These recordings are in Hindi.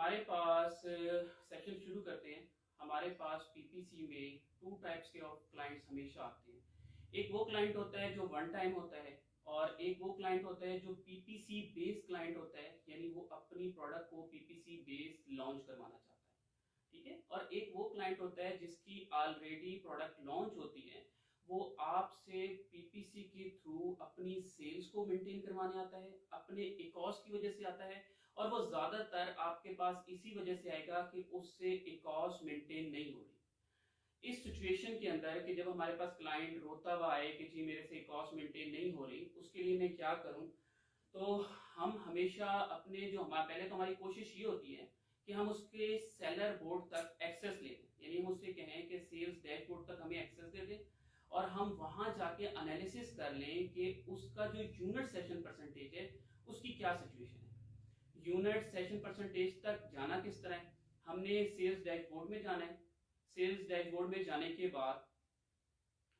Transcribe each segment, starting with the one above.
हमारे पास सेशन शुरू करते हैं। हमारे पास पीपीसी में टू टाइप्स के ऑफ क्लाइंट्स हमेशा आते हैं। एक वो क्लाइंट होता है जो वन टाइम होता है और एक वो क्लाइंट होता है जो पीपीसी बेस्ड क्लाइंट होता है, यानी वो अपनी प्रोडक्ट को पीपीसी बेस्ड लॉन्च करवाना चाहता है। ठीक है। और एक वो क्लाइंट होता है जिसकी ऑलरेडी प्रोडक्ट लॉन्च होती है, वो आपसे पीपीसी के थ्रू अपनी सेल्स को मेंटेन करवाने आता है, अपने इकॉस की वजह से आता है। और वो ज्यादातर आपके पास इसी वजह से आएगा कि उससे इकॉस मेंटेन नहीं हो रही। इस सिचुएशन के अंदर कि जब हमारे पास क्लाइंट रोता हुआ आए कि जी मेरे से इकॉस मेंटेन नहीं हो रही, उसके लिए मैं क्या करूं, तो हम हमेशा अपने जो हमारा पहले तो हमारी कोशिश ये होती है कि हम उसके सेलर बोर्ड तक एक्सेस ले लें, यानी हम उससे कहें कि सेल्स डैशबोर्ड तक हमें एक्सेस दे दें और हम वहां जाके एनालिसिस कर लें कि उसका जो यूनिट सेशन परसेंटेज है उसकी क्या सिचुएशन है। यूनिट सेशन परसेंटेज तक जाना किस तरह है, हमने सेल्स डैशबोर्ड में जाना है। सेल्स डैशबोर्ड में जाने के बाद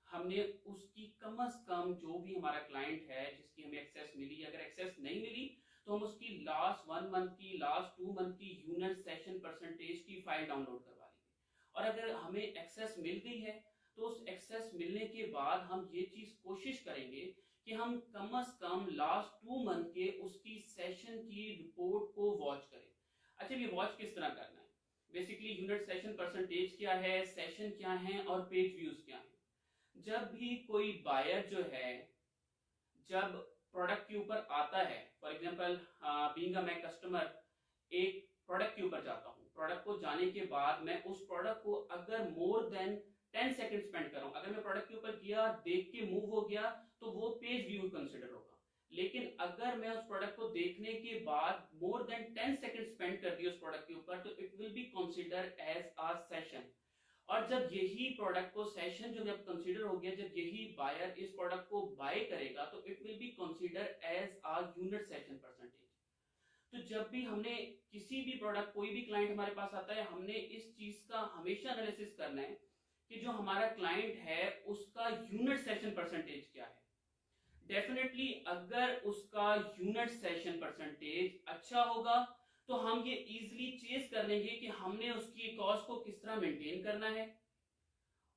हमने उसकी कम से कम जो भी हमारा क्लाइंट है जिसकी हमें एक्सेस मिली, अगर एक्सेस नहीं मिली तो हम उसकी लास्ट 1 मंथ की, लास्ट 2 मंथ की यूनिट सेशन परसेंटेज की फाइल डाउनलोड करवा लेंगे। और अगर हमें एक्सेस मिल गई है तो उस एक्सेस मिलने के बाद हम ये चीज कोशिश करेंगे कि हम कम से कम लास्ट 2 मंथ के उसकी सेशन की रिपोर्ट को वॉच करें। अच्छा, ये वॉच किस तरह करना है? बेसिकली यूनिट सेशन परसेंटेज क्या है, सेशन क्या है और पेज व्यूज क्या है। जब भी कोई बायर जो है जब प्रोडक्ट के ऊपर आता है, फॉर एग्जांपल बीइंग अ मैं कस्टमर एक प्रोडक्ट के ऊपर जाता हूं, प्रोडक्ट को जाने के बाद मैं उस प्रोडक्ट को अगर मोर देन 10 सेकंड स्पेंड कर रहा हूं, अगर मैं प्रोडक्ट के ऊपर गया, देख के मूव हो गया, तो वो पेज व्यू कंसिडर होगा। लेकिन अगर मैं उस प्रोडक्ट को देखने के बाद मोर देन 10 सेकंड स्पेंड कर दिया उस प्रोडक्ट के ऊपर, तो it will be consider as a session. और जब यही प्रोडक्ट को सेशन जो जब कंसीडर हो गया, जब यही बायर इस प्रोडक्ट को बाय करेगा, तो it will be consider as a unit session percentage. तो जब भी हमने किसी भी प्रोडक्ट, कोई भी क्लाइंट हमारे पास आता है, हमने इस चीज का हमेशा एनालिसिस करना है कि जो हमारा क्लाइंट है उसका यूनिट सेशन परसेंटेज क्या है। डेफिनेटली अगर उसका यूनिट सेशन परसेंटेज अच्छा होगा तो हम ये इजीली चेस कर लेंगे कि हमने उसकी इकॉस को किस तरह मेंटेन करना है।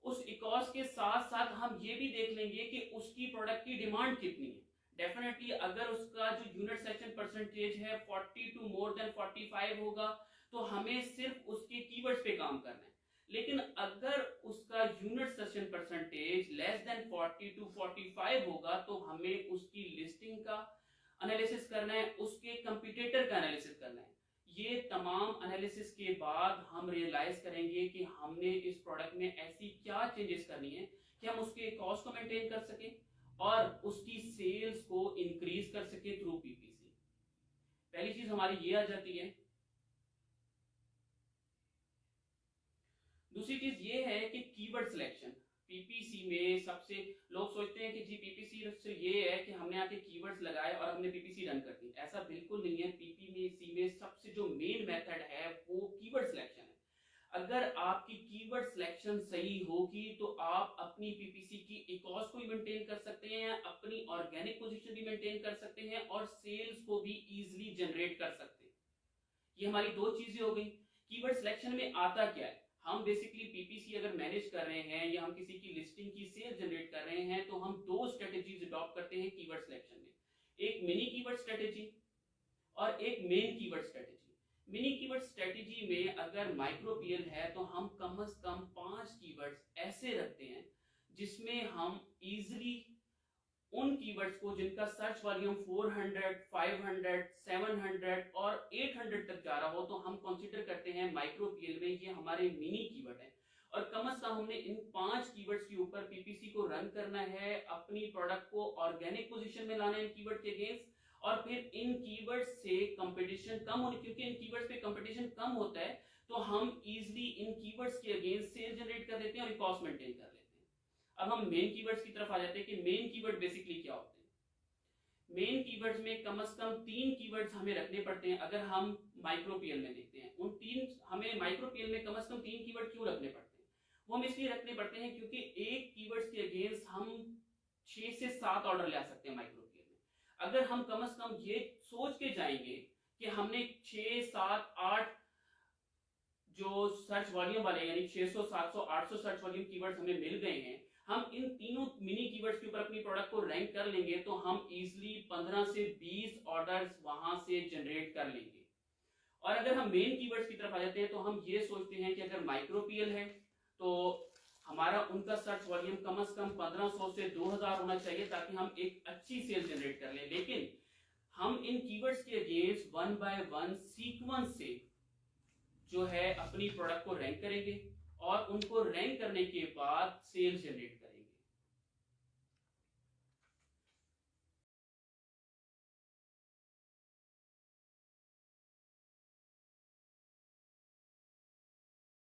उस इकॉस के साथ साथ हम ये भी देख लेंगे कि उसकी प्रोडक्ट की डिमांड कितनी है। डेफिनेटली अगर उसका जो यूनिट सेक्शन परसेंटेज है 40 टू मोर देन 45 होगा तो हमें सिर्फ उसके कीवर्ड्स पे काम करना है। लेकिन अगर उसका unit section percentage less than 40 to 45 होगा तो हमें उसकी लिस्टिंग का एनालिसिस करना है, उसके कंपटीटर का एनालिसिस करना है। ये तमाम एनालिसिस के बाद हम रियलाइज करेंगे कि हमने इस प्रोडक्ट में ऐसी क्या चेंजेस करनी है कि हम उसके कॉस्ट को मेंटेन कर सकें और उसकी सेल्स को इंक्रीज कर सके थ्रू पीपीसी। पहली चीज हमारी ये आ जाती है। दूसरी चीज ये है कि कीवर्ड सिलेक्शन। पीपीसी में सबसे लोग सोचते हैं कि जी पीपीसी से ये है कि हमने आके कीवर्ड्स लगाए और हमने पीपीसी रन कर दी। ऐसा बिल्कुल नहीं है। पीपीसी में सबसे जो मेन मेथड है वो कीवर्ड सिलेक्शन है। अगर आपकी कीवर्ड सिलेक्शन सही होगी तो आप अपनी पीपीसी की इकॉस को भी मेंटेन कर सकते हैं, अपनी ऑर्गेनिक पोजीशन भी मेंटेन कर सकते हैं और सेल्स को भी इजीली जनरेट कर सकते हैं। ये हमारी दो चीजें हो गई। कीवर्ड सिलेक्शन में आता क्या है, हम बेसिकली पीपीसी अगर मैनेज कर रहे हैं या हम किसी की लिस्टिंग की सेल जनरेट कर रहे हैं तो हम दो स्ट्रेटेजीज अडॉप्ट करते हैं कीवर्ड सिलेक्शन में। एक मिनी कीवर्ड स्ट्रेटेजी और एक main keyword strategy. Mini keyword strategy में अगर माइक्रो पीएल है तो हम कम से कम 5 कीवर्ड्स ऐसे रखते हैं जिसमें हम इजीली उन कीवर्ड्स को जिनका सर्च वॉल्यूम 400, 500, 700 और 800 तक जा रहा हो तो हम कंसीडर करते हैं माइक्रो पीएल में ये हमारे मिनी कीवर्ड है। और कम से कम हमने इन 5 कीवर्ड्स के ऊपर पीपीसी को रन करना है, अपनी प्रोडक्ट को ऑर्गेनिक पोजीशन में लाना है इन कीवर्ड के अगेंस्ट। और फिर इन कीवर्ड्स से कंपटीशन कम होने, क्योंकि इन कीवर्ड्स पे कंपटीशन कम होता है तो हम इजीली इन कीवर्ड्स के अगेंस्ट सेल जनरेट कर देते हैं और कॉस्ट मेंटेन कर लेते हैं। अब हम मेन कीवर्ड्स की तरफ आ जाते हैं कि मेन कीवर्ड बेसिकली क्या होते हैं। मेन कीवर्ड्स में कम से कम 3 कीवर्ड्स हमें रखने पड़ते हैं। अगर हम माइक्रो पीएल में देखते हैं, उन 3 हमें माइक्रो पीएल में कम से कम 3 कीवर्ड क्यों रखने पड़ते हैं? वो हम इसलिए रखने पड़ते हैं क्योंकि एक कीवर्ड्स के अगेंस्ट हम 6 से 7 ऑर्डर ले सकते हैं माइक्रो पीएल में। अगर हम कम से कम ये सोच के जाएंगे कि हमने 6, 7, 8 जो सर्च वॉल्यूम वाले यानी 600, 700, 800 सर्च वॉल्यूम कीवर्ड्स हमें मिल गए हैं, हम इन तीनों मिनी कीवर्ड्स के ऊपर अपनी प्रोडक्ट को रैंक कर लेंगे तो हम इजीली 15 से 20 ऑर्डर्स वहां से जनरेट कर लेंगे। और अगर हम मेन कीवर्ड्स की तरफ आ जाते हैं तो हम ये सोचते हैं कि अगर माइक्रोपीएल है तो हमारा उनका सर्च वॉल्यूम कम से कम 1500 से 2000 होना चाहिए ताकि हम एक अच्छी सेल जनरेट कर लें। लेकिन हम इन कीवर्ड्स के अगेंस्ट 1 बाय 1 सीक्वेंस से जो है अपनी प्रोडक्ट को रैंक करेंगे और उनको रैंक करने के बाद सेल जनरेट